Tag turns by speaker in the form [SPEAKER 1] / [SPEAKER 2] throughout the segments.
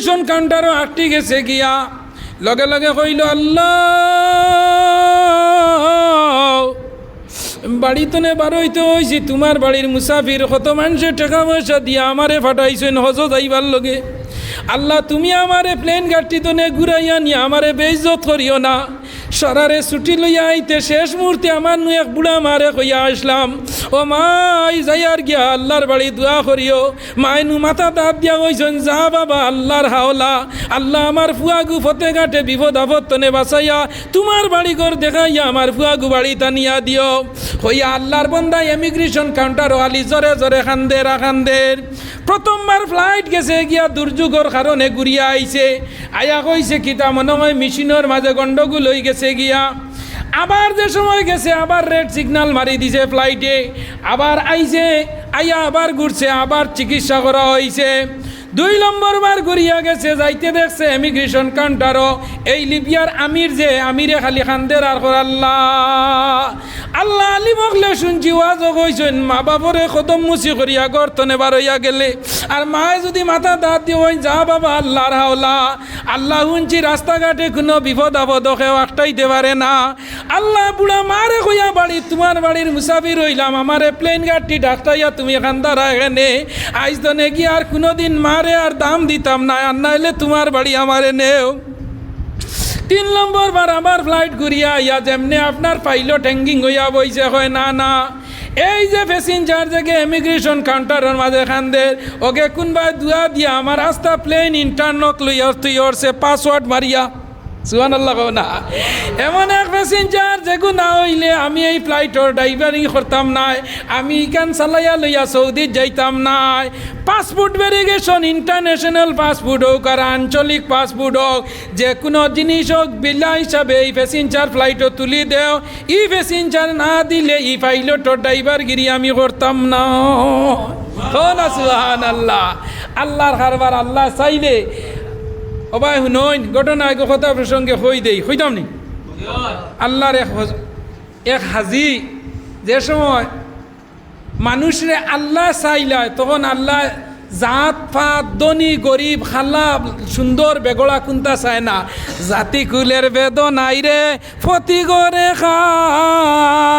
[SPEAKER 1] Immigration কাউন্টারও আটটি গেছে গিয়া লগে লগে কইল আল্লাহ বাড়িতে বারোইতে হয়েছি তোমার বাড়ির মুসাফির কত মানুষের টাকা পয়সা দিয়ে আমারে ফাটাইছেন হজ যাইবার লগে আল্লাহ তুমি আমারে প্লেন গাড়ি তো নে ঘুরাইয়া নিয়ে আমারে বেইজ্জত করিও না সরারে ছুটি লইয়া আইতে শেষ মুহূর্তে আমার নু এক বুড়া মারে কইয়া আসলাম ও মাই যাইয়ার গিয়া আল্লাহর বাড়ি দোয়া করিও মাইনু মাথা দাব দিয়া কইছেন যা বাবা আল্লাহর হাওলা আল্লাহ আমার ফুয়াগু ফতে ঘাটে বিপদ আপদ তনে বাঁচাইয়া তোমার বাড়ি ঘর দেখাইয়া আমার ফুয়াগু বাড়ি টানিয়া দিও হইয়া আল্লাহর বন্দা ইমিগ্রেশন কাউন্টার আলি জরে জরে খান্দের প্রথমবার ফ্লাইট গেছে গিয়া দুর্যোগের কারণে ঘুরিয়া আইছে আয়া কইছে কিতা মনে হয় মেশিনের মাঝে গন্ডগোল হয়ে গেছে গিয়া আবার যে সময় গেছে আবার রেড সিগন্যাল মারি দিছে ফ্লাইটে আবার আইছে আইয়া আবার ঘুরছে আবার চিকিৎসা করা হয়েছে 2 নম্বর বার ঘুরিয়া গেছে যাইতে দেখছে ইমিগ্রেশন কাউন্টারও এই লিবিয়ার আমির যে আমিরে খালি খান্দের আর আল্লাহ আল্লাহ আলী মকলে শুনছি ওয়াজও কইছেন মা বাপরে কদম মুসি করিয়া গর্তনে বার হইয়া গেলে আর মায় যদি মাথা দাঁত দিয়ে ওই যা বাবা আল্লাহর হাওলা আল্লাহ শুনছি রাস্তাঘাটে কোনো বিপদ আপদ কেউ আটটাইতে পারে না আল্লাহ বুড়া মারে কইয়া বাড়ি তোমার বাড়ির মুসাফির হইলাম আমারে প্লেন গাড়ি ডাক্তাইয়া তুমি খান্দারা এখানে আইজ তো নাকি আর কোনোদিন মারে আর দাম দিতাম না আর নাইলে তোমার বাড়ি আমারে নেও 3 নম্বর বার আবার ফ্লাইট ঘুরিয়া ইয়া যেমনি আপনার পাইলট হ্যাঙ্গিং হইয়া বইছে হয় না না এই যে প্যাসেঞ্জার থেকে ইমিগ্রেশন কাউন্টারের মাঝে খান্দের ওকে কোনবা দুয়া দিয়া আমার রাস্তা প্লেন ইন্টারনক লইয়া তুই ওরছে পাসওয়ার্ড মারিয়া সুবহানাল্লাহ না এমন এক প্যাসেঞ্জার যেগু না হইলে আমি এই ফ্লাইটর ড্রাইভারিং করতাম নাই আমি ইকান চালাইয়া লইয়া সৌদি যাইতাম নাই পাসপোর্ট ভেরিফিকেশন ইন্টারন্যাশনাল পাসপোর্ট হোক আর আঞ্চলিক পাসপোর্ট হোক যে কোনো জিনিস হোক বিলা হিসাবে এই প্যাসেঞ্জার ফ্লাইটও তুলি দেও ই প্যাসেঞ্জার না দিলে ই পাইলটর ড্রাইভারগিরি আমি করতাম না সুবহানাল্লাহ আল্লাহর কারবার আল্লাহ চাইলে ও ভাই শুনইন ঘটনা কথা প্রসঙ্গে হই দেই হইতাম নি আল্লাহর এক হাজি যে সময় মানুষরে আল্লাহ চাইলায় তখন আল্লাহ জাত ফাত ধনী গরিব খালা সুন্দর বেগড়া কোনটা চায় না জাতি কুলের বেদনাই রে ফতি করে খায়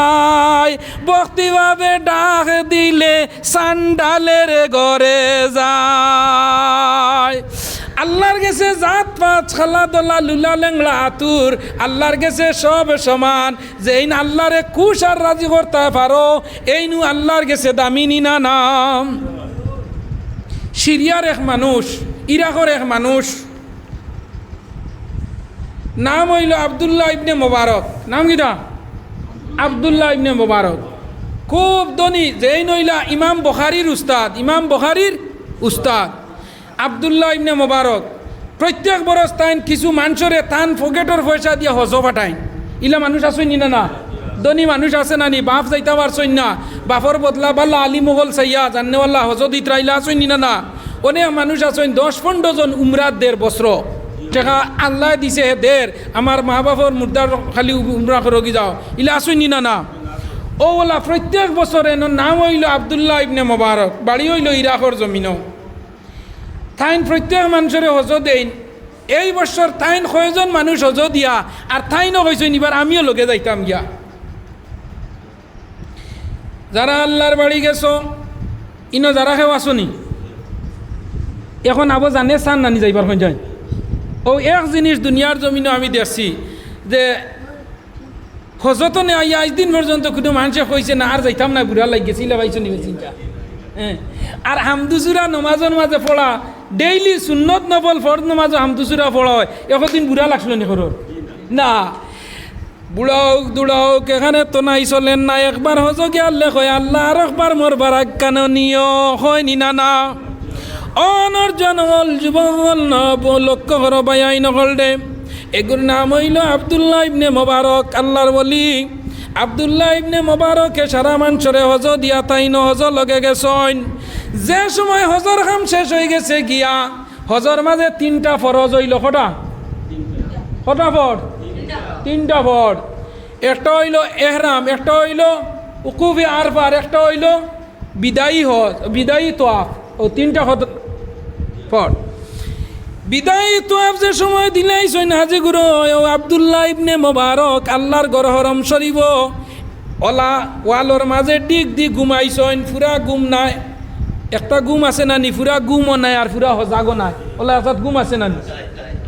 [SPEAKER 1] ভক্তিভাবে ডাক দিলে সান্ডালের ঘরে যায় আল্লাহর গেছে জাত পাত খালা দলা লুলা লেংলা আতুর আল্লাহর গেছে সব সমান যে এই আল্লাহরে কুশ আর রাজি করতে পারো এই নু আল্লাহর গেছে দামিনী না নাম সিরিয়ার এক মানুষ ইরাকের এক মানুষ নাম হইল আব্দুল্লাহ ইবনে মোবারক নাম কিটা আব্দুল্লাহ ইবনে মোবারক খুব ধনী যেই নইলা ইমাম বুখারীর উস্তাদ আব্দুল্লাহ ইবনে মোবারক প্রত্যেক বরস তাইন কিছু মানুষরে তান পকেটের পয়সা দিয়ে হজ পাঠাইন ইলা মানুষ আসেন নি না ধনী মানুষ আছে নানি বাপ যাইতা পারছই না বাপর বদলা বাল্লা আলী মোগল সাইয়া জান্নেওয়াল্লা হজ দিত রাইলা আসেন নি না অনেক মানুষ আছেন 10-15 জন উমরাত দের বস্ত্র টাকা আল্লাহ দিছে দের আমার মা বাপর মুর্দার খালি উমরা রোগী যাও ইলা আসেন নি না ও বলা প্রত্যেক বছরে নাম হইল আব্দুল্লাহ ইবনে মোবারক বাড়ি হইল ইরাকর জমিনও তাইন প্রত্যেক মানুষের হজ দেন এই বছর তাইন কয়জন মানুষ হজ দিয়া আর তাইনও কইছেন এবার আমিও লগে যাইতাম গিয়া যারা আল্লাহর বাড়ি গেছো ইনো যারা কেউ আসনি এখন আবো জানে চান নানি যাইবার হয়ে যায় ও এক জিনিস দুনিয়ার জমিনও আমি দেখছি যে হজত নে আজ দিন পর্যন্ত কোনো মানুষে কইছে না আর যাইতাম না বুড়া লাগ গেছিল পাইছো নি চিন্তা হ্যাঁ আর হামদুসুরা নমাজের মাঝে পড়া ডেইলি সুন্নত নফল ফরজ নমাজও হামদুসুরা পড়া হয় এখন বুড়া লাগছিল নি খরর না বুড়া হোক দুড়া হোক এখানে তো নাই চলেন না একবার হজ গিয়ালে কয় আল্লাহ আর একবার মোর বারাক কানো নিও হয় নি না অনর্জন হল যুবক হল লক্ষ্য কর বাই আইন হল দে এগুর নাম হইল আব্দুল্লাহ ইবনে মোবারক আল্লাহর ওলি আব্দুল্লাহ ইবনে মোবারকে সারা মানুষরে হজ দিয়া তাইন হজ লগে গেছন যে সময় হজর কাম শেষ হয়ে গেছে গিয়া হজর মাঝে 3টা ফরজ হইল কটা ফর 3টা ফর একটা হইল এহরাম একটা হইল উকুফে আরফার একটা হইল বিদায়ী হজ বিদায়ী তোয়াফ ও 3টা ফর বিদায় তো আপ যে সময় দিলাইছেন হাজি গুরু ও আব্দুল্লাহ ইবনে মোবারক আল্লাহর ঘর হরম শরীফ ওলা ওয়ালর মাঝে ডিগ দি ঘুমাইছেন ফুরা ঘুম নাই একটা ঘুম আছে না নি ফুরা ঘুমও নাই আর ফুরা সজাগও নাই ওলা অর্থাৎ ঘুম আছে না নি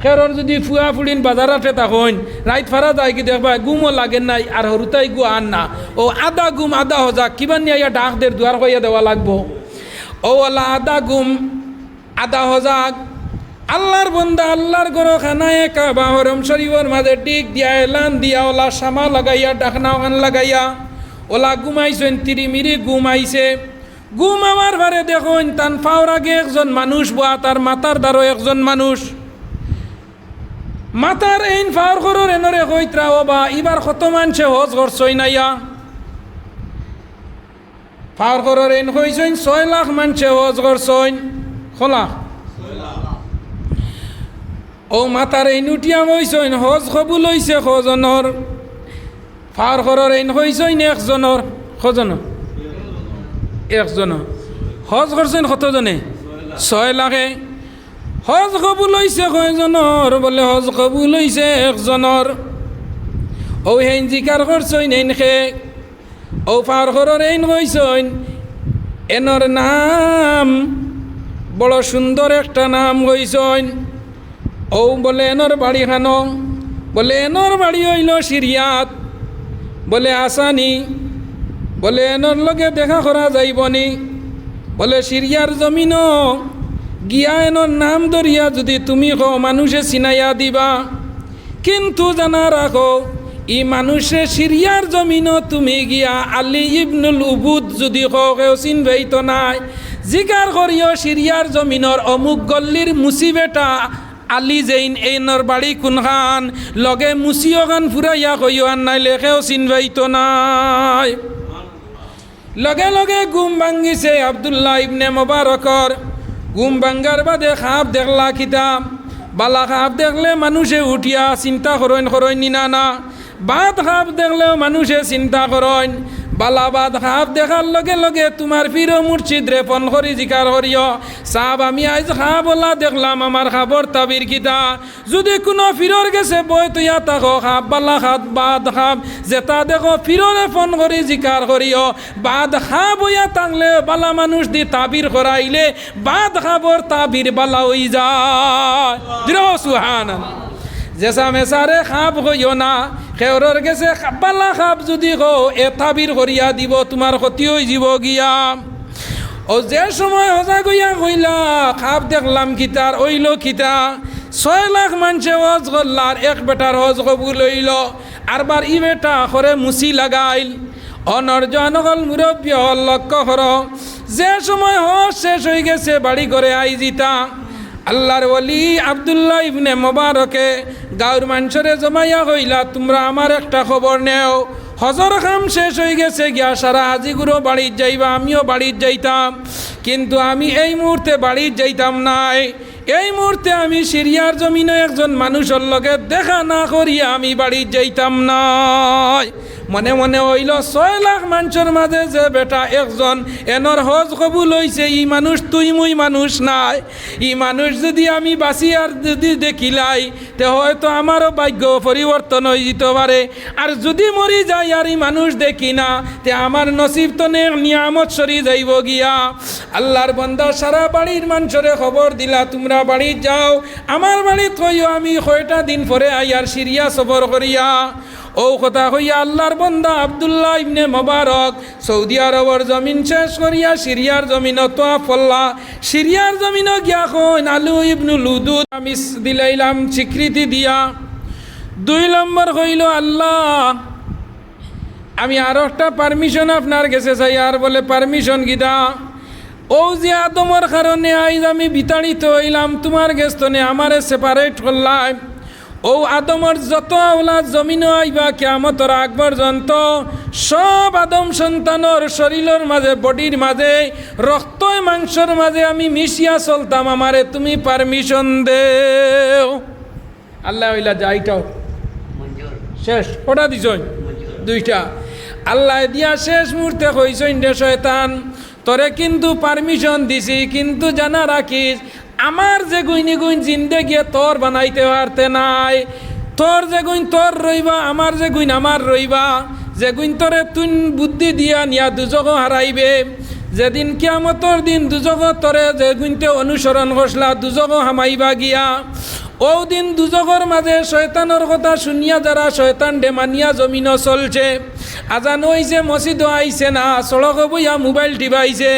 [SPEAKER 1] খেরর যদি ফুয়া ফুড়িন বাজারাতে তখন রাইত ফারা যায় কি দেখবা ঘুমও লাগে নাই আর হরুতাই গু আন না ও আধা ঘুম আধা সজাগ কিবা নিয়ে ডাক দের দুয়ার কইয়া দেওয়া লাগবো ও ওলা আধা ঘুম আধা সজাগ আল্লাহর বন্দা আল্লাহর গরো খানায় কাবা হরম শরীফের মাঝে টিক দিয়া এলান দিয়া ওলা শামা লাগাইয়া ডাকনা ওখান লাগাইয়া ওলা ঘুমাইছেন তিরিমিরি ঘুমাইছে ঘুম আমার ভারে দেখুন তান ফাওর আগে একজন মানুষ boa তার মাথার দ্বারো একজন মানুষ মাথার এইন ফাওর করর এনরে কইত্রা ও বা এবার কত মানুষে হজ করছই নাইয়া ফাওর করর এইন কইছেন 6 লাখ মানুষে হজ করছই খোলা ও মাতার এই নুটিয়া হইছেন হজ কবুল হইছে খজনর ফার করর এই হইছেন একজনের খজন একজন হজ করছেন কতজনে 6 লাখে হজ কবুল হইছে কয়জনের বলে হজ কবুল হইছে একজনের ও হেন জিকার করছেন এনখে ও ফার করর এই হইছেন এনর নাম বড় সুন্দর একটা নাম হইছেন ও বলে এনর বাড়ি খানো বলে এনর বাড়ি হইল সিরিয়াত বলে আসানি বলে এনর লগে দেখা করা যাইবনি বলে সিরিয়ার জমিন গিয়া এনর নাম ধরিয়া যদি তুমি কো মানুষে চিনাইয়া দিবা কিন্তু জানা রাখো ই মানুষে সিরিয়ার জমিন তুমি গিয়া আলী ইবনুল উবুদ যদি কো কেউ চিনবেই তো নাই জিকার করিও সিরিয়ার জমিনর অমুক গল্লির মুসিবেটা আলী জৈন এইনর বাড়ি কোনখান লগে মুসিও গান ফুরাইয়া কইও আর নাই লেখেও চিনবাইতো নাই লগে লগে ঘুম ভাঙ্গিছে আব্দুল্লাহ ইবনে মোবারকর ঘুম ভাঙ্গার বাদে খাপ দেখলা কিতাব বালা খাপ দেখলে মানুষে উঠিয়া চিন্তা করেন নিনা না বাদ খাপ দেখলেও মানুষে চিন্তা করেন বালাবাদ খাপ দেখার লগে লগে তোমার ফির মুর্শিদ রে ফোন করি জিকার করিও সাহাব আমি আজ খাপ বলা দেখলাম আমার খাবর তাবির কিতা যদি কোনো ফিরর গেছে বই তুইয়া থাকো খাপ বালা খাপ বাদ খাপ যেটা দেখো ফিররে ফোন করি জিকার করিও বাদ খাপ হইয়া থাকলে বালা মানুষ দি তাবির করাইলে বাদ খাবর তাবির বালা হই যায় দিরো সুবহানাল্লাহ জেসা মেসারে খাপ হইও না খেওরর গেছে বালা খাপ যদি গো এ তাবির করিয়া দিব তোমার ক্ষতি হয়ে যাব গিয়া ও যে সময় হজা গইয়া কইলা খাপ দেখলাম কিতার ওইল কিতা 6 লাখ মানুষে হজ করলার এক বেটার হজ কবুল হইল আরবার ই বেটা করে মুসি লাগাইল অনর্জনগল মুরব্বী হল লক্ষ্য কর যে সময় হজ শেষ হয়ে গেছে বাড়ি করে আইজিতা আল্লাহর ওলি আব্দুল্লাহ ইবনে মোবারকে গাঁর মানুষরে জমাইয়া কইলা তোমরা আমার একটা খবর নেও হজর খাম শেষ হয়ে গেছে গিয়া সারা আজিগুরো বাড়ির যাইবা আমিও বাড়ির যাইতাম কিন্তু আমি এই মুহূর্তে বাড়ির যাইতাম নাই এই মুহূর্তে আমি সিরিয়ার জমিনে একজন মানুষের লগে দেখা না করিয়া আমি বাড়ির যাইতাম নাই মনে মনে হইল 6 লাখ মানুষের মাঝে যে বেটা একজন এনর হজ কবুল হইছে ই মানুষ তুই মুই মানুষ নাই ই মানুষ যদি আমি বাঁচি আর যদি দেখিলাই তে হয়তো আমারও ভাগ্য পরিবর্তন হয়ে যেতে পারে আর যদি মরি যাই আর ই মানুষ দেখি না তে আমার নসিব তো নিয়ামত সরি যাইব গিয়া আল্লাহর বান্দা সারা বাড়ির মানুষরে খবর দিলা তোমরা বাড়ি যাও আমার বাড়িত কইও আমি কয়টা দিন পরে আইয়ার সিরিয়া সফর করিয়া ও কথা হইয়া আল্লাহর বন্দা আব্দুল্লাহ ইবনে মোবারক সৌদি আরবর জমিন শেষ করিয়া সিরিয়ার জমিন তোয়া ফল্লা সিরিয়ার জমিন গিয়া কইন আলু ইবনুল উদুদ আমি দিলাইলাম স্বীকৃতি দিয়া 2 নম্বর হইল আল্লাহ আমি আরো একটা পারমিশন আপনার কাছে চাই আর বলে পারমিশন গিদা ও যে আদমর কারণে আইজ আমি বিতাড়িত হইলাম তোমার গেস্তনে আমারে সেপারেট করলাম ও আদমর যত আওলাদ জমিন আইবা কিয়ামতর আগ পর্যন্ত সব আদম সন্তানর শরীরের মাঝে বডির মাঝে রক্ত মাংসর মাঝে আমি মিশিয়া চলতাম আমারে তুমি পারমিশন দেও আল্লাহ হইলা যাইটাও শেষ কটা দিছই 2টা আল্লাহ দিয়া শেষ মুহূর্তে কইছইন রে শয়তান তোরে কিন্তু পারমিশন দিছি কিন্তু জানা রাখিস আমার যে গুইনি গুইন জিন্দেগি তোর বানাইতে পারতে নাই, তোর যে গুইন তোর রইবা, আমার যে গুইন আমার রইবা, যে গুইন তোরে তুই বুদ্ধি দিয়া নিয়া দুজক হারাইবে। যেদিন কিয়ামতর দিন দুজক তরে যে গুইনতে অনুসরণ করসলা দুজক হামাইবা গিয়া, ও দিন দুজকর মাঝে শয়তানের কথা শুনিয়া যারা শয়তান ডেমানিয়া জমিন চলছে, আজান হইছে মসজিদ আইছে না, সড়ক বইয়া মোবাইল টিপাইছে,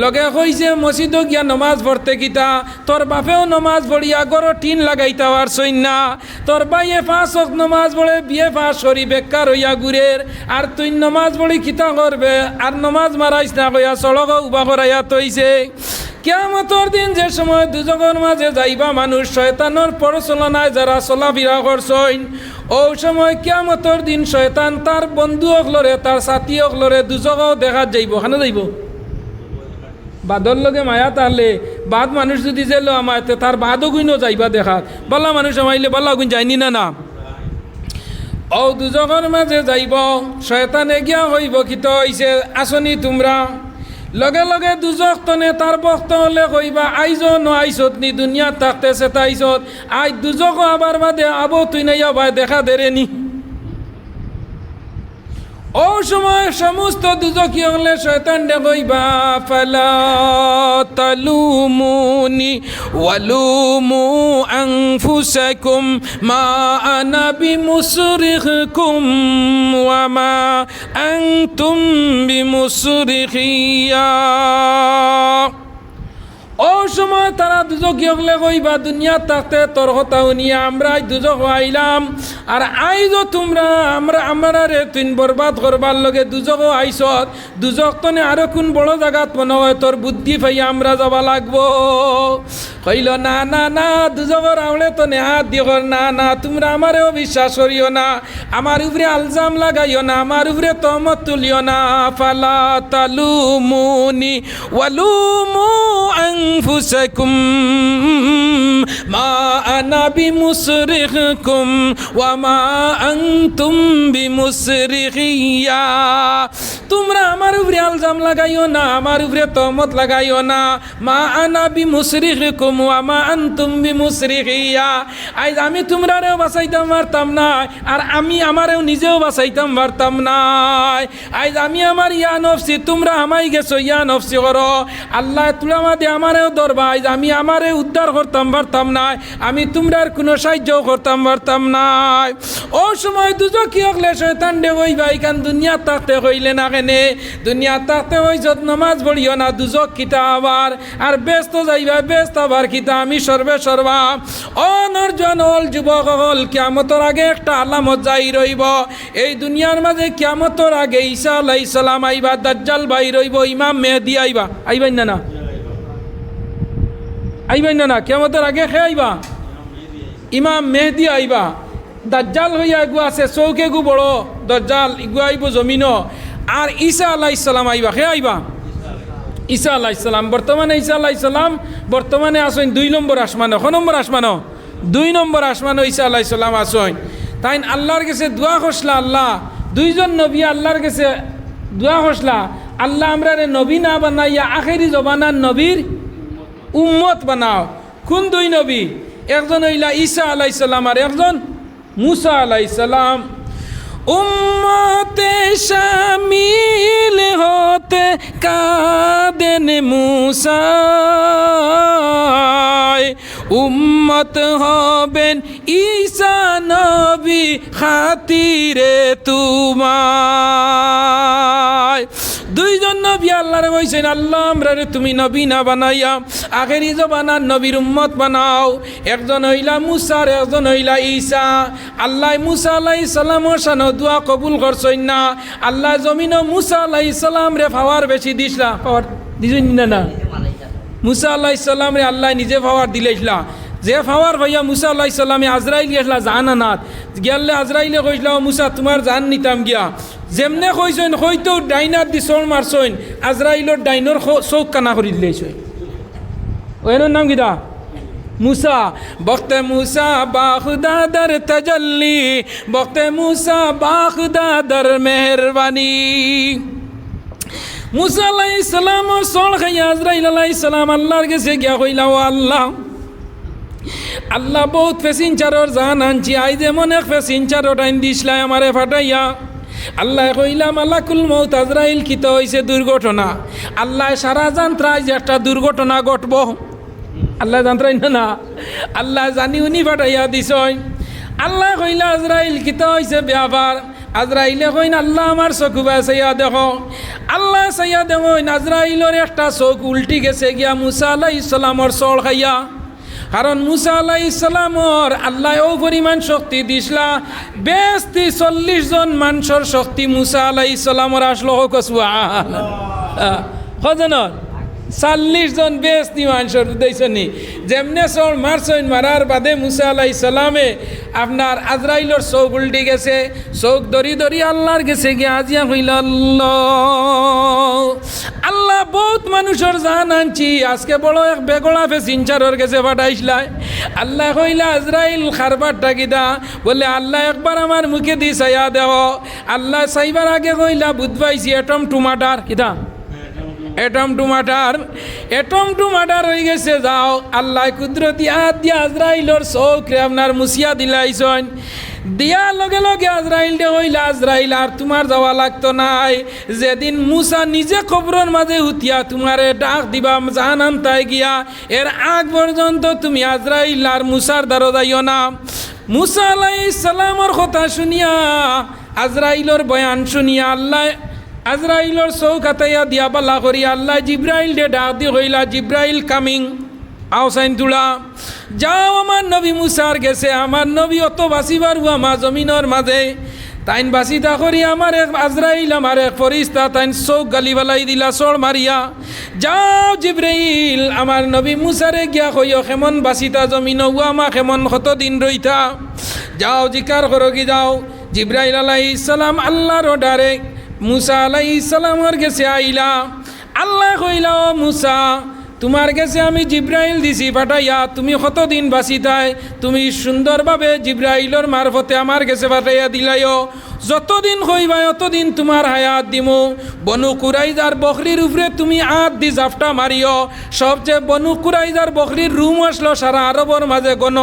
[SPEAKER 1] লগে কইছে মসজিদ গিয়া নমাজ পড়তে গীতা, তোর বাপেও নমাজ পড়িয়া গড় টিন লাগাইতে পারছই না, তোর বাইয়ে 5 ওয়াক্ত নমাজ পড়ে বিয়ে পাস করি বেকার হইয়া ঘুরের, আর তুই নমাজ পড়ি কিতা করবে, আর নমাজ মারাইস না কইয়া সড়ক উবা করাইয়া তৈছে। কিয়ামতর দিন যে সময় দুজকের মাঝে যাইবা মানুষ শয়তানের পরচলনায় যারা চলাফেরা করছইন, ও সময় কিয়ামতর দিন শয়তান তার বন্ধু অকলরে তার সাথী অকলরে দুজকও দেখা যাইব। কেন যাইব? বাদর লগে মায়া তাহলে বাদ মানুষ যদি যে লো আমাতে তার বাদও গুইনও যাইবা দেখাত, বলা মানুষ আমাইলে বলা গুণ যায়নি না না। ও দুজকের মাঝে যাইব, শয়তানে গিয়া হইব কিত হইছে আসনি তোমরা, লগে লগে দুজক তনে তার বক্ত হলে কইবা আইজ ন আইসত নি দুনিয়া থাকতে সেটা আইসত, আই দুজক আবার বাদে আবো তুই নাই ভাই দেখা দেরেনি। ও সময় সমস্ত দুজকি হলে শয়তান দে কইবা ফালা তালুমুনি ওয়ালুমু আনফুসাকুম মা আনা বিমুসরিখকুম ওয়া মা আনতুম বিমুসরিখিয়া। ও সময় তারা দুজক হলে কইবা দুনিয়া থাকতে তোর কথা শুনিয়ে আমরা দুজক আইলাম, আর আইজ তোমরা আমরা রে তুই বরবাদ করবার লগে দুজক আইসত, দুজক তনে আরো কোন বড় জায়গাত মনে হয় তোর বুদ্ধি পাইয়া আমরা যাবা লাগবো। কইল না না না, দুজকর আওলে তো হাত দিও না না, তোমরা আমারেও বিশ্বাস করিও না, আমার উপরে আলজাম লাগাইও না, আমার উপরে তহমত তুলিও না। ফালা তালুমুনি ওয়ালুমু আনফুসাকুম মা আনা বিমুসরিখকুম ওয়া মা আনতুম বিমুসরিখিয়া। তোমরা আমার উপরে আলজাম লাগাইও না, আমার উপরে তহমত লাগাইও না। মা আনা বিমুসরিখকুম ওয়া মা আনতুম বিমুসরিখিয়া। আজ আমি তোমরারেও বাঁচাইতাম পারতাম না, আর আমি আমারেও নিজেও বাঁচাইতাম পারতাম না। আজ আমি আমার ইয়া নফসি, তোমরা আমাই গেছো ইয়া নফসি করো। আল্লাহ তুলা মাদে আমারেও ধরবা, আজ আমি আমারে উদ্ধার করতাম পারতাম না, আমি তোমরার কোনো সাহায্য করতাম পারতাম না। ও সময় দুজো কি হলে শয়তান দে কইবা ইখান দুনিয়া থাকতে কইলে না কেনে, দুনিয়া থাকতে হইছত নমাজ পড়িও না, দুজক কিতা আবার আর ব্যস্ত যাইবা, ব্যস্ত আবার কিতা আমি সর্বে সর্বা। ও নরজন হল যুবক হল, কিয়ামতর আগে একটা আলামত যাই রইব। এই দুনিয়ার মাঝে কিয়ামতর আগে ঈসা আলাইহিস সালাম আইবা, দাজ্জাল বাই রইব, ইমাম মেহেদি আইবা। আইবাই না না? আইবাই না না? কিয়ামতর আগে খে আইবা? ইমাম মেহেদি আইবা। দাজ্জাল হইয়া এগু আছে চৌকে গু বড় দাজ্জাল ইগু আইব জমিন, আর ঈসা আলাইহিস সালাম আইবা। খে আইবা? ঈসা আলাইহিস সালাম। বর্তমানে ঈসা আলাইহিস সালাম বর্তমানে আসেন 2 নম্বর আসমানো। ক নম্বর আসমানো? 2 নম্বর আসমানো ঈসা আলাইহিস সালাম আসেন। তাই আল্লাহর কাছে দোয়া করসলা, আল্লাহ দুইজন নবী আল্লাহর কাছে দোয়া করসলা, আল্লাহ আমরা রে নবী না বানাইয়া আখেরি জবানার নবীর উম্মত বানাও। কোন 2 নবী? একজন হইলা ঈসা আলাইহিস সালাম আর একজন মুসা আলাইহিস সালাম। উম্মতে শামিল হতে কাদেন মুসা, উম্মত হবেন ঈসা নবী খাতিরে তোমায়। 2 জন নবী আল্লাহরে কইছেন আল্লাহ আমরা রে তুমি নবী না বানাইয়া আখেরি জবানার নবীর উম্মত বানাও। একজন হইলা মুসা আর একজন হইলা ঈসা। আল্লাহ মুসা আলাইহিস সালামের শান দোয়া কবুল করছেন না, আল্লাহ জমিন মুসা আলাইহিস সালাম রে পাওয়ার বেশি দিছলা। পাওয়ার দিছেন না? না, মুসা আলাইহিস সালাম রে আল্লাহ নিজে পাওয়ার দিলেছিলা। যে পাওয়ার ভাইয়া মুসা আলাইহিস সালামে আজরাইল গেছলা জানানাত গেলে, আজরাইলে কইসলা মুসা তোমার জান নিতাম গিয়া। যেমনে কইছেন হয়তো ডাইনার দি চোর মারছেন, আজরাইলর ডাইনর চৌক কানা করি দিলেছেন। ওর নাম কিতা? মুসা। বক্তে মুসা বাখদাদার তাজাল্লি, বক্তে মুসা বাখদাদার মেহরবানি। মুসা আলাইহিস সালামর সল খাইয়া আজরাইল আলাইহিস সালাম আল্লাহর কাছে গিয়া কইলা, ও আল্লাহ, আল্লাহ বহুত প্যাসেঞ্জারর জান আনছি, আই যেমন এক প্যাসেঞ্জার টাইম দিসলাই আমারে ফাটাইয়া। আল্লাহ কইলা, মালাকুল মউত আজরাইল কি তো হইছে দুর্ঘটনা। আল্লাহ সারা জানত্রাই যে একটা দুর্ঘটনা ঘটব, আল্লাহ জানত্রাই না, আল্লাহ জানি উনি ফাটাইয়া দিছই। আল্লাহ কইলা, আজরাইল কি তো হইছে ব্যাপার। আজরাইলে কইন, আল্লাহ আমার চকু চাইয়া দেখো। আল্লাহ চাইয়া দেখুন আজরাইলের একটা চোখ উল্টি গেছে গিয়া মুসা আলাইহিস সালামর চল খাইয়া। কারণ মুসা আলাইহিস সালামর আল্লাহ ও পরিমাণ শক্তি দিসলা, বেশি 40 জন মানুষের শক্তি মুসা আলাইহিস সালামর আসলো। হজনর 40 জন বেশি মানুষের উদ্দেশ্যনি যেমনে চল মারছইন, মারার বাদে মুসা আলাইহিস সালামে আপনার আজরাইলের চোখ উল্টি গেছে। চোখ ধরি ধরি আল্লাহর গেছে গিয়া আজিয়া হইল, আল্লাহ বহুত মানুষের জান আনছি, আজকে বড় এক বেগড়া প্যাসেঞ্জারের গেছে পাঠাইছিলাই। আল্লাহ কইলা, আজরাইল খারবার টাকিদা বলে, আল্লাহ একবার আমার মুখে দি চাইয়া দেও। আল্লাহ চাইবার আগে কইলা, বুধবাইছি এটম টুমাটার কিতা, এটম টুমাটার হয়ে গেছে। যাও, আল্লাহ কুদরতি হাত দিয়া আজরাইলর চৌকরে আপনার মুছিয়া দিলাইছেন। দিয়ার লগে লগে আজরাইল দে হইলা, আজরাইল আর তোমার যাওয়া লাগতো নাই। যেদিন মুসা নিজে কবরের মাঝে উঠিয়া তোমারে ডাক দিবা জাহান্নাম তাই গিয়া, এর আগ পর্যন্ত তুমি আজরাইল আর মুসার দ্বারা যাইও না। মুসা আলাইহিস সালামর কথা শুনিয়া, আজরাইলর বয়ান শুনিয়া আল্লাহ আজরাইলর চৌক হাতাইয়া দিয়া বালা করি আল্লাহ জিব্রাইল দে ডাক দি হইলা, জিব্রাইল কামিং, আওসাইন তুলা, যাও আমার নবী মুসার গেছে। আমার নবী অত বাঁচিবার আমার জমিনের মাঝে তাইন বাঁচিতা করি আমার এক আজরাইল আমার এক ফরিস্তা তাইন চৌক গালি বালাই দিলা চড় মারিয়া। যাও জিব্রাইল আমার নবী মুসারে গিয়া কইও কেমন বাঁচিতা জমিন আমা কেমন কতদিন রইতা, যাও জিকার করো কি যাও। জিব্রাইল আলাইহিস সালাম আল্লাহর অর্ডারে মুসা আলাইহিস সালামের গেছে আইলা। আল্লাহ কইলা, ও মুসা, তোমার কাছে আমি জিব্রাইল দিছি পাঠাইয়া, তুমি কতদিন বাঁচিতাই, তুমি সুন্দরভাবে জিব্রাইলর মারফতে আমার কাছে পাঠাইয়া দিলাইও। যতদিন হইবা অতদিন তোমার হায়াত দিমু। বনু কুরাইজার বকরির উপরে তুমি হাত দি জাফটা মারিও। সবচেয়ে বনু কুরাইজার বকরির রুম আসলো সারা আরবর মাঝে গণ,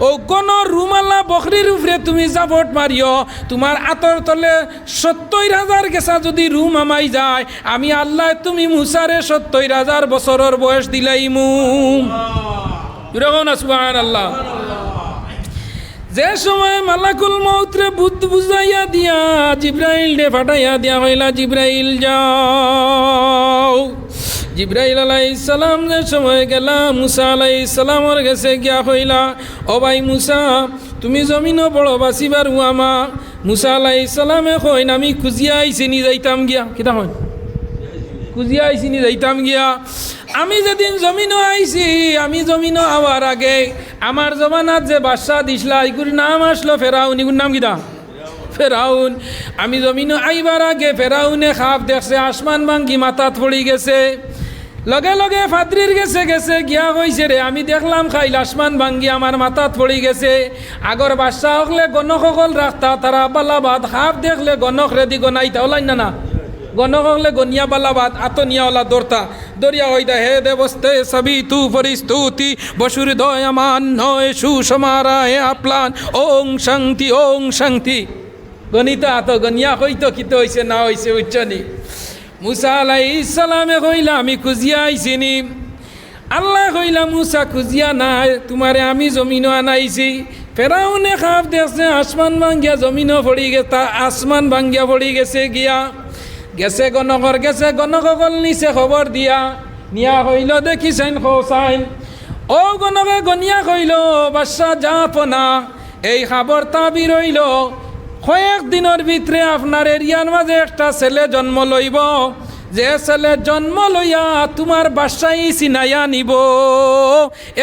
[SPEAKER 1] ও গণ রুমাল্লা বকরির উপরে তুমি জাফট মারিও। তোমার আতর তলে 70,000 গেছা যদি রুম আমাই যায়, আমি আল্লাহ তুমি মুসারে 70,000 বছরের বয়স দিলাইমু। সুবহানাল্লাহ। যে সময় মালাকুল মউতরে বুঝাইয়া দিয়া জিব্রাইল দে ফাটাইয়া দিয়া হইলা, জিব্রাইল যাও। জিব্রাইল আলাইহিস সালাম যে সময় গেলা মুসা আলাইহিস সালামর গেছে গিয়া হইলা, ও ভাই মুসা, তুমি জমিনও বড় বাঁচিবার হুয়ামা। মুসা আলাইহিস সালামে কইন, আমি খুঁজিয়া আইছি নি যাইতাম গিয়া, কিতা হয় খুঁজিয়া আইছি নি যাইতাম গিয়া। আমি যেদিন জমিনও আইছি, আমি জমিনও আওয়ার আগে আমার জমানাত যে বাদশা দিসলা এগুর নাম আসলো ফেরাউন। এগুর নাম কিতা? ফেরাউন। আমি জমিনও আইবার আগে ফেরাউনে খাপ দেখছে, আসমান ভাঙ্গি মাথাত পড়ি গেছে। লগে লগে ফাদ্রির গেছে গেছে গিয়া কইছে, রে আমি দেখলাম খাইল আসমান ভাঙ্গি আমার মাথাত পড়ি গেছে। আগর বাদশা হকলে গণক সকল রাখতা, তারা বালাবাদ খাপ দেখলে গণক রেদি গনাইতা ওলাই না গণক হলে গনিয়া বালাবাদ আতনিয়াওয়ালা দৌড়তা দরিয়া হইদা হে দেবস্তে সবই তু পরিস্তুতি বসুর দয়ামান নয় সুসমারা হে আপলান ওং শান্তি গণিতা আত গনিয়া হইতো কিত হইছে না হইছে উচ্চনি। মুসা আলাইহিস সালামে কইলা, আমি খুঁজিয়া আইছিনি। আল্লাহ কইলা, মুসা খুঁজিয়া নাই, তোমারে আমি জমিনও আনাইছি। ফেরাউনে খাপ দেখছে আসমান ভাঙ্গিয়া জমিনও পড়ি গেছে, আসমান ভাঙ্গিয়া পড়ি গেছে গিয়া গেছে গণকর গেছে গণকল নিচে খবর দিয়া নিয়া হইল দেখিছেন খোসাইন। ও গণকে গনিয়া কইল, বাদশা জাপনা এই খবর তাবির হইল কয়েক দিনের ভিতরে আপনার এরিয়ার মাঝে একটা ছেলে জন্ম লইব, যে ছেলে জন্ম লইয়া তোমার বাদশাহী চিনাইয়া নিব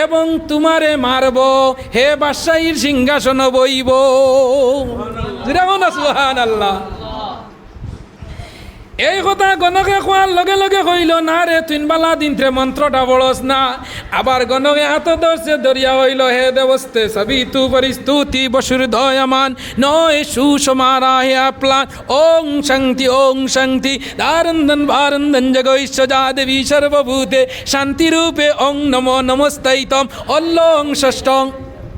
[SPEAKER 1] এবং তোমারে মারব, হে বাদশাহীর সিংহাসন বইব। সুবহানাল্লাহ। এই কথা গণকে কোয়ার লগে লগে কইল না রে তুই বালা দিনতে মন্ত্রটা বড়স না। আবার গণকে হাত ধরছে ধরিয়া হইল হে দেবস্তে সবই তু পরিস্তুতি বসুর দয়ামান নয় সুষমারা হে আপলান ওং শান্তি দারন্দন ভারন্দন জগৈশ্য যা দেবী সর্বভূতে শান্তিরূপে ওং নমো নমস্তাইতম অল্লং ষষ্ঠং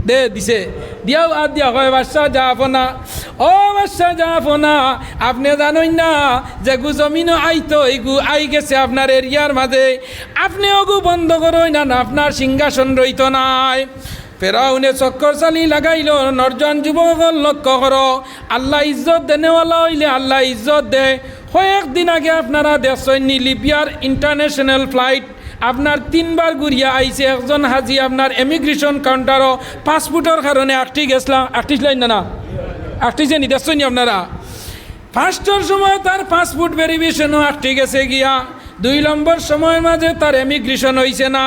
[SPEAKER 1] দে দিছে দিয়াও আর দিয়া হয় বাদশাহ জাফনা ও বাদশাহ জাফনা আপনি জানেন না যে গু জমিনও আইতো এগু আই গেছে আপনার এরিয়ার মাঝে, আপনি ওগু বন্ধ করই না আপনার সিংহাসন রইত নাই। ফেরাউনে চক্কর চালি লাগাইল নরজন যুবক লক্ষ্য করো আল্লাহ ইজ্জত দেনেওয়ালা হইলে আল্লাহ ইজ্জত দে। কয়েকদিন আগে আপনারা দেখছেন লিবিয়ার ইন্টারন্যাশনাল ফ্লাইট আপনার 3 বার ঘুরিয়া আইছে একজন হাজি আপনার এমিগ্রেশন কাউন্টারও পাসপোর্টের কারণে আটটি গেছিলাম আটটিছিলেন না আটটিছে নি দেখছেন আপনারা। ফার্স্টের সময় তার পাসপোর্ট ভেরিফিকেশনও আটটি গেছে গিয়া, 2 নম্বর সময়ের মাঝে তার এমিগ্রেশন হয়েছে না,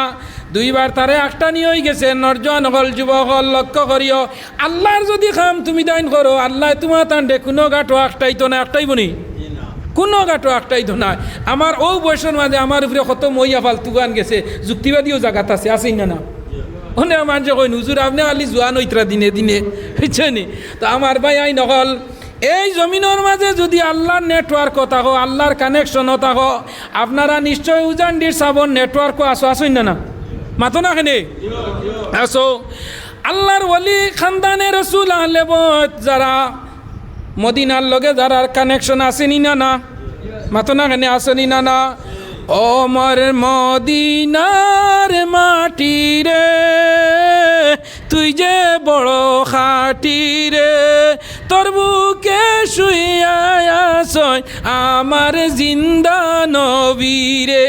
[SPEAKER 1] 2 বার তারে আটটানি হয়ে গেছে। নরজন হল যুবক হল লক্ষ্য করিও আল্লাহর যদি খাম তুমি দাইন করো আল্লাহ তোমার তান্ডে কোনো গাঁটো আটটাইতো না আটটাইব নি কোনো গাঁটো আটটাইতো না। আমার ও বয়সের মাঝে আমার উপরে কত মইয়া ফালতু গান গেছে যুক্তিবাদীও জায়গাত আছে আসেই না ওনে আমার যে কই হুজুর আপনি আলি জোয়ান হইতরা দিনে দিনে বুঝছেনি। তো আমার ভাই আই নকল এই জমিনের মাঝে যদি আল্লাহর নেটওয়ার্কও থাকো আল্লাহর কানেকশনও থাকো আপনারা নিশ্চয় উজানডির সাবন নেটওয়ার্কও আসেন না মাতো না কেনে আসো। আল্লাহর ওলি খানদানে রসুল আহলে বয়ত যারা মদিনার লগে যারা কানেকশন আসেনি না মাতো না কেনে আসেনি না। ও মর মদিনার মাটি রে তুই যে বড় খাটি রে তোর বুকে শুইয়া আসয় আমার জিন্দা নবী রে।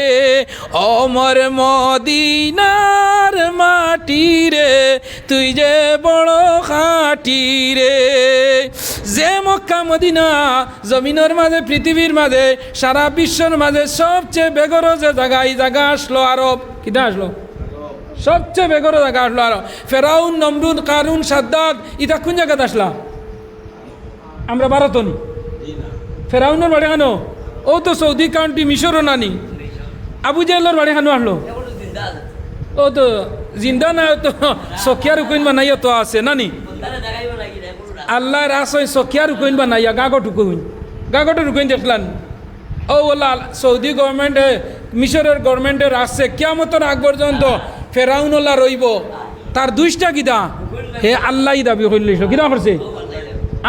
[SPEAKER 1] ও মর মদিনার মাটি রে তুই যে বড় খাটি রে। যে মক্কা মদিনা জমিনের মাঝে পৃথিবীর মাঝে সারা বিশ্বর মাঝে সবচেয়ে বেগর যে জায়গা এই জায়গা আসলো আরব কিনা আসলো সবচেয়ে বেগর জায়গা আসলো আরব। ফেরাউন নমরুদ কারুন সাদ্দাদ ইটা কোন জায়গাতে আসলা আমরা ভারতও নি। ফেরাউনের বাড়ি খানো ও তো সৌদি কাউন্টি মিশরও নানি। আবু জাহেলের বাড়ি খানো আসলো ও তো জিন্দা না তো সখিয়ার উকইন বানাইয়া তো আছে নানি। আল্লাহ রাসই সখিয়ার উকইন বানাইয়া গাগট উকইন দেখলান ও ওলা সৌদি গভর্নমেন্টে মিশরের গভর্নমেন্টের আসছে কিয়ামতের আগ পর্যন্ত ফেরাউনলা রইব তার 2টা কিদা হে আল্লাহ দাবি করলিস কিনা করছে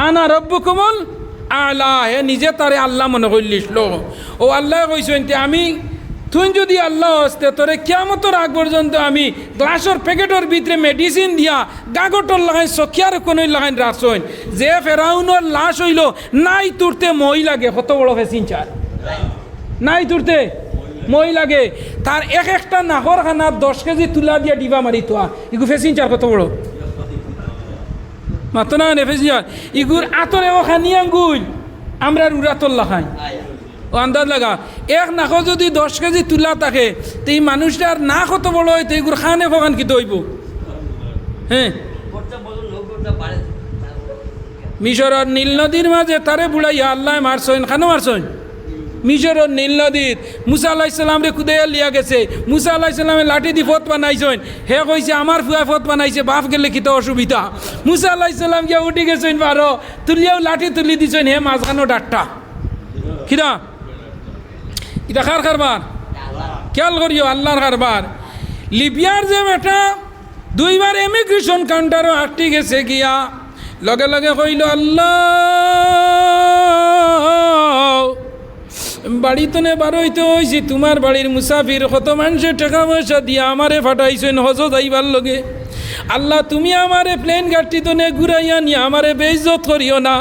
[SPEAKER 1] আনা রব্বুকুমুল আলা হে নিজে তারে আল্লাহ মনে করলিছিল। ও আল্লাহ কইছেন আমি তুই যদি আল্লাহ আসতে তোরে কিয়ামতের আগ পর্যন্ত আমি গ্লাসের প্যাকেটের ভিতরে মেডিসিন দিয়া গাগটর লাগাই সখিয়ার কোনো লাগাই রাখছেন। যে ফেরাউনের লাশ হইল নাই তুরতে মই লাগে কত বড় ফেসিন চার নাই তুরতে মই লাগে তার একটা নাহর খানা 10 কেজি তুলা দিয়া ডিবা মারি তোয়া ইগু ফেসিন চার কত বড় মাতো না ফেসিন ইগুর আতরে ও খানি আঙ্গুল আমরা রুরাতর লাগাই ও আন্দাজ লাগা এক নাক যদি 10 কেজি তুলা থাকে তো এই মানুষটার না কত বড় হয় তো এগুলো খানে ফোকান কি হইব। হ্যাঁ মিশরের নীল নদীর মাঝে তারে বুড়াইয়া আল্লাহ মারছেন খানো মারছেন মিশরের নীল নদীর মুসা আলাইহিস সালাম রে খুদাইয়া লিয়া গেছে। মুসা আলাইহিস সালামে লাঠি দি ফত বানাইছেন হে কইছে আমার ফুয়া ফত বানাইছে বাপ গেলে কি তো অসুবিধা। মুসা আলাইহিস সালাম গিয়া উঠি গেছেন বারো তুলিয়াও লাঠি তুলি দিছেন হে মাঝখানো ডাটটা কিরা এটা কার কারবার খেয়াল করিও আল্লাহর কারবার। লিবিয়ার যে বেটা 2 বার এমিগ্রেশন কাউন্টারও আটটি গেছে গিয়া লগে লগে কইল আল্লাহ বাড়িতে নে বারোইতে হয়েছি তোমার বাড়ির মুসাফির কত মানুষের টাকা পয়সা দিয়ে আমারে ফাটাইছেন হজ যাইবার লগে। আল্লাহ তুমি আমারে প্লেন গাড়ি তো নে ঘুরাইয়া নিয়ে আমারে বেইজ্জত করিও না।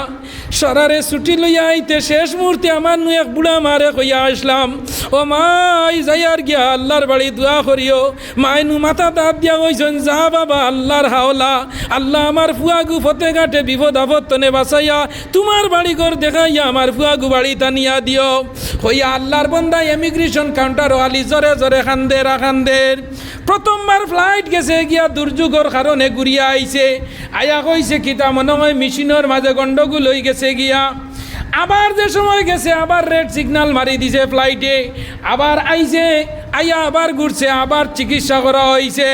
[SPEAKER 1] সরারে ছুটি লইয়া আইতে শেষ মুহূর্তে আমার নু এক বুড়া মারে কইয়া আসলাম ও মাই যাইয়ার গিয়া আল্লাহর বাড়ি দোয়া করিও। মাই নু মাথা দাঁত দিয়া কইছেন যা বাবা আল্লাহর হাওলা আল্লাহ আমার ফুয়াগু ফতে ঘাটে বিপদ আপদ তনে বাঁচাইয়া তোমার বাড়ি ঘর দেখাইয়া আমার ফুয়াগু বাড়ি টানিয়া দিও। হইয়া আল্লাহর বন্দা এমিগ্রেশন কাউন্টার আলি জরে জরে খান্দের প্রথমবার ফ্লাইট গেছে গিয়া দুর্যোগের কারণে ঘুরিয়া আইছে আয়া কইছে কিতা মনে হয় মেশিনের মাঝে গন্ডগোল হয়ে গেছে গিয়া আবার যে সময় গেছে আবার রেড সিগন্যাল মারি দিছে ফ্লাইটে, আবার আইছে, আইয়া আবার ঘুরছে, আবার চিকিৎসা করা হয়েছে।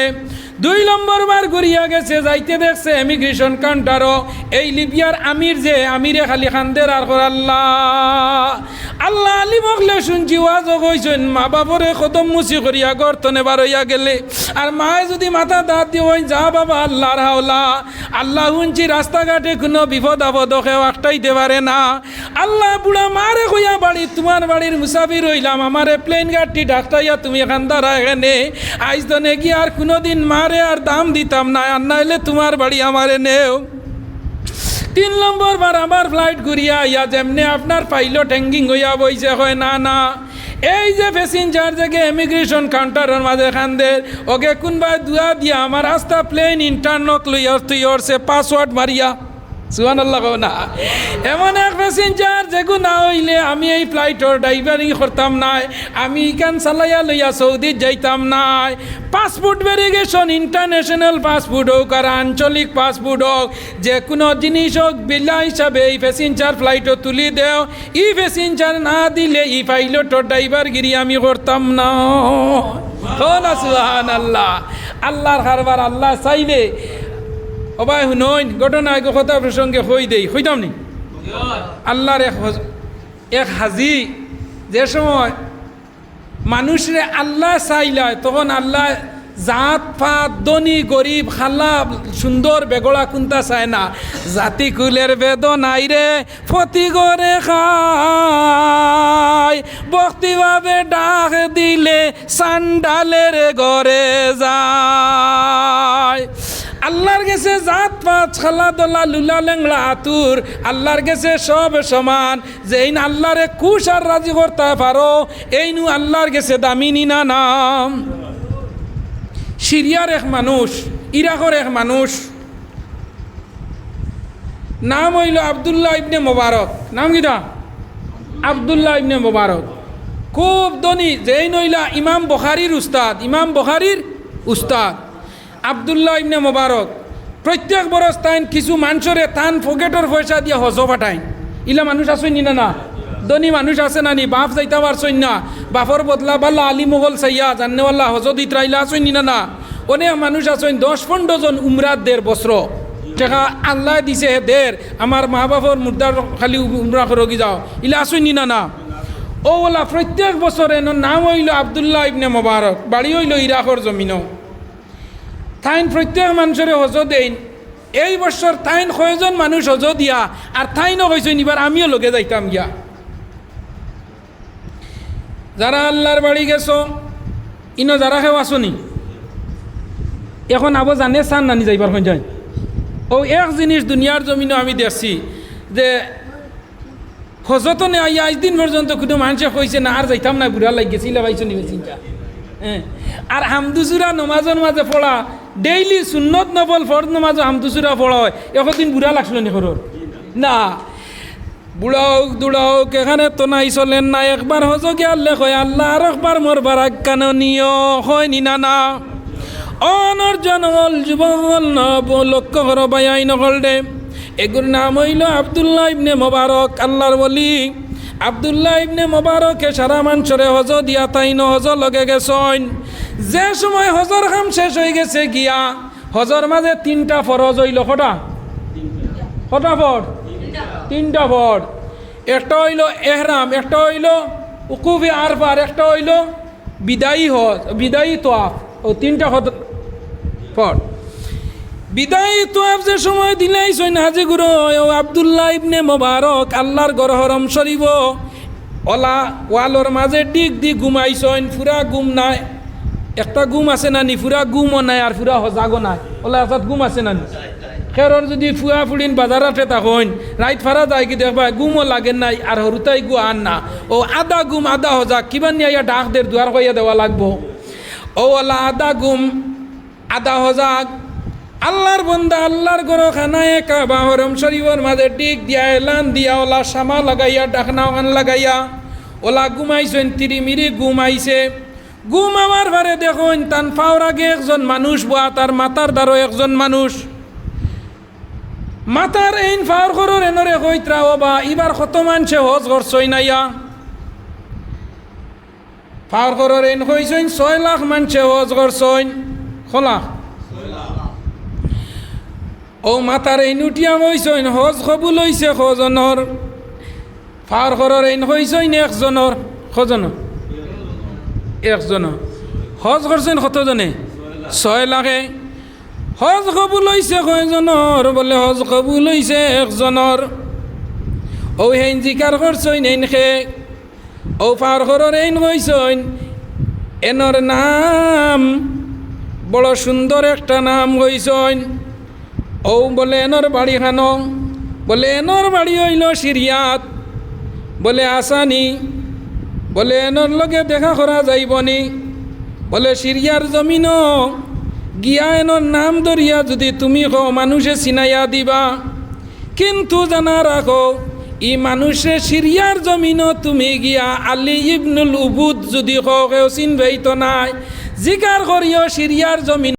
[SPEAKER 1] 2 নম্বর বার ঘুরিয়া গেছে, যাইতে দেখছে ইমিগ্রেশন কাউন্টারও এই লিবিয়ার আমির যে আমিরে খালি খান্দের আর আল্লাহ আল্লাহ আলী মগলে শুনছি ওয়াজ কইছেন মা বাপরে কদম মুসি করিয়া গর্তনে বার হইয়া গেলে, আর মায়ে যদি মাথা দাঁত দিয়ে ওই যা বাবা আল্লাহর হাওলা, আল্লাহ শুনছি রাস্তাঘাটে কোনো বিপদ আপদ কেউ আটটাইতে পারে না। আল্লাহ বুড়া মারে কইয়া বাড়ি তোমার বাড়ির মুসাফির হইলাম, আমারে প্লেন গাড়ি ডাক্তাইয়া তুমি এখান দ্বারা এখানে আইস দনে গিয়ে আর কোনোদিন মারে আর দাম দিতাম না, আর নাইলে তোমার বাড়ি আমারে নেও। 3 নম্বর বার আবার ফ্লাইট ঘুরিয়া আইয়া যেমনি আপনার পাইলট হ্যাঙ্গিং হইয়া বইছে, হয় না না এই যে প্যাসেঞ্জার থেকে ইমিগ্রেশন কাউন্টারের মাঝে খান্দের ওকে কোনবা দুয়া দিয়া আমার রাস্তা প্লেন ইন্টারনক লইয়া তুই ওরছে পাসওয়ার্ড মারিয়া সুবহানাল্লাহ কও না। এমন এক প্যাসেঞ্জার যেগু না হইলে আমি এই ফ্লাইটর ড্রাইভারিং করতাম নাই, আমি ইকান চালাইয়া লইয়া সৌদি যাইতাম নাই। পাসপোর্ট ভেরিফিকেশন ইন্টারন্যাশনাল পাসপোর্ট হোক আর আঞ্চলিক পাসপোর্ট হোক, যে কোনো জিনিস হোক বিলা হিসাবে এই প্যাসেঞ্জার ফ্লাইটও তুলি দেও, ই প্যাসেঞ্জার না দিলে ই পাইলটর ড্রাইভারগিরি আমি করতাম না। সুবহানাল্লাহ, আল্লাহর কারবার আল্লাহ চাইলে অবাই শুনইন ঘটনা কথা প্রসঙ্গে হই দেই হইতাম নি। আল্লাহর এক হাজি যে সময় মানুষরে আল্লাহ চাইলায় তখন আল্লাহ জাত পাত ধনী গরিব খাল্লা সুন্দর বেগড়া কোনটা চায় না, জাতি কুলের বেদনাই রে ফতি করে খায়, ভক্তিভাবে ডাক দিলে সান্ডালের ঘরে যায়। আল্লাহর গেছে জাত পাত খালা দোলা লুলা লেংলা আতুর, আল্লাহর গেছে সব সমান, যে এই আল্লাহরে কুশ আর রাজি করতে পারো এই নু আল্লাহর গেছে দামিনী না নাম। সিরিয়ার এক মানুষ, ইরাকের এক মানুষ, নাম হইল আবদুল্লাহ ইবনে মোবারক। নাম কিটা? আবদুল্লাহ ইবনে মোবারক। খুব ধনী, যেই নইলা ইমাম বুখারীর উস্তাদ, ইমাম বুখারীর উস্তাদ আবদুল্লাহ ইবনে মোবারক। প্রত্যেক বরস তাইন কিছু মানুষরে তান পকেটর পয়সা দিয়ে হজ পাঠায়। ইলা মানুষ আসই নি না? ধনী মানুষ আছে না নি? বাপ যাইতে পারছই না, বাপর বদলা বাল্লা আলী মোগল সাইয়া জান্নেওয়াল্লা হজত ইতরাইলা আসই নি না? অনেক মানুষ আছেন 10-15 জন উমরাত দের বস্ত্র টেকা আল্লাহ দিছে দের, আমার মা বাপর মুর্দার খালি উমরা রগি যাও, ইলা আসই নি না? ও ওলা প্রত্যেক বছরে নাম হইল আবদুল্লাহ ইবনে মোবারক, বাড়ি হইল ইরাকর জমিনও। তাইন প্রত্যেক মানুষের হজ দেন। এই বছর তাইন কয়জন মানুষ হজ দিয়া, আর তাইনও কইছেন এবার আমিও লগে যাইতাম গিয়া। যারা আল্লাহর বাড়ি গেছো ইনো যারা কেউ আসনি এখন আবো জানে চান নানি যাইবার হয়ে যায়। ও এক জিনিস দুনিয়ার জমিনও আমি দেখছি যে হজতনে আজ দিন পর্যন্ত কোনো মানুষে কইছে না আর যাইতাম না, বুড়া লাগ গেছিল ভাইছো নিবে চিন্তা। হ্যাঁ, আর হামদুসুরা নমাজের মাঝে পড়া ডেইলি সুন্নত নবল ফরজ নমাজ হামদুসুরা পড়া হয়, এখন বুড়া লাগছিল নি খরর না। বুড়া হোক দুড়া হোক এখানে তো নাই চলেন না, একবার হজ গিয়ালে হয় আল্লাহ আর একবার মোর বারাক কাননীয় হয় নি না। অনর্জন হল যুবক হল লক্ষ্য কর বাই নকল দে। এগুর নাম হইল আবদুল্লাহ ইবনে মোবারক, আল্লাহর বলি। আবদুল্লাহ ইবনে মোবারকে সারা মানুষরে হজ দিয়া তাইন হজ লগে গেছন। যে সময় হজর কাম শেষ হয়ে গেছে গিয়া, হজর মাঝে 3টা ফরজ হইল। কটা ফট? 3টা ফরজ। একটা হইল এহরাম, একটা হইল উকুফে আরফার, একটা হইল বিদায়ী হজ, বিদায়ী তোয়াফ। ও 3টা ফরজ। বিদায়ী তোয়াফ যে সময় দিলাইছেন হাজি গুরু আবদুল্লাহ ইবনে মোবারক আল্লাহর ঘর হরম শরীফ ওলা ওয়ালর মাঝে দিক দিক ঘুমাইছেন, ফুরা ঘুম নাই। একটা ঘুম আছে না নি? ফুরা ঘুমও নাই আর ফুরা হজাগও নাই। ওলা অর্থাৎ ঘুম আছে না নি? খেরর যদি ফুয়া ফুড়িন বাজারাতে তখন রাইত ফারা যায় কি দেখবা ঘুমও লাগে নাই আর হরুতাই গু আন না। ও আধা ঘুম আধা হজাক কিবা নিয়ে ডাক দের দুয়ার কইয়া দেওয়া লাগবো। ও ওলা আধা ঘুম আধা হজাক আল্লাহর বন্দা আল্লাহর ঘর খানায় কাবা হরম শরীফের মাঝে টিক দিয়া এলান দিয়া ওলা সামা লাগাইয়া ডাকনা ওখান লাগাইয়া ওলা ঘুমাইছেন। তিরিমিরি ঘুমাইছে। ঘুম আমার ঘরে দেখুন তান পাওয়ার আগে একজন মানুষ বয়া, তার মাথার দ্বারও একজন মানুষ। মাতার এইন ফার করর এনরে কইত্রা ও বা এবার কত মানুষে হজ করছই নাইয়া ফার করর এন কইছইন 6 লাখ মানুষে হজ করছইন খোলা ও মাতার এই নুটিয়া হইছইন হজ কবুল হইছে কজনর ফার করর এন হইছইন একজনর কজন একজন হজ করছেন কতজনে 6 লাখে হজ কবুল হইছে কয়জনর বলে হজ কবুল হইছে একজনর ও হেন জিকার করছইন এনকে ও ফার করর এন কইছইন এনর নাম বড় সুন্দর একটা নাম কইছইন ও বলে এনর বাড়ি খানো বলে এনর বাড়ি হইল সিরিয়াত বলে আসানি বলে এনর লগে দেখা করা যাইবনি বলে সিরিয়ার জমিন গিয়া এনর নাম ধরিয়া যদি তুমি কো মানুষে চিনাইয়া দিবা কিন্তু জানা রাখো ই মানুষে সিরিয়ার জমিন তুমি গিয়া আলী ইবনুল উবুদ যদি কো কেউ চিনবেই তো নাই জিকার করিও সিরিয়ার জমিন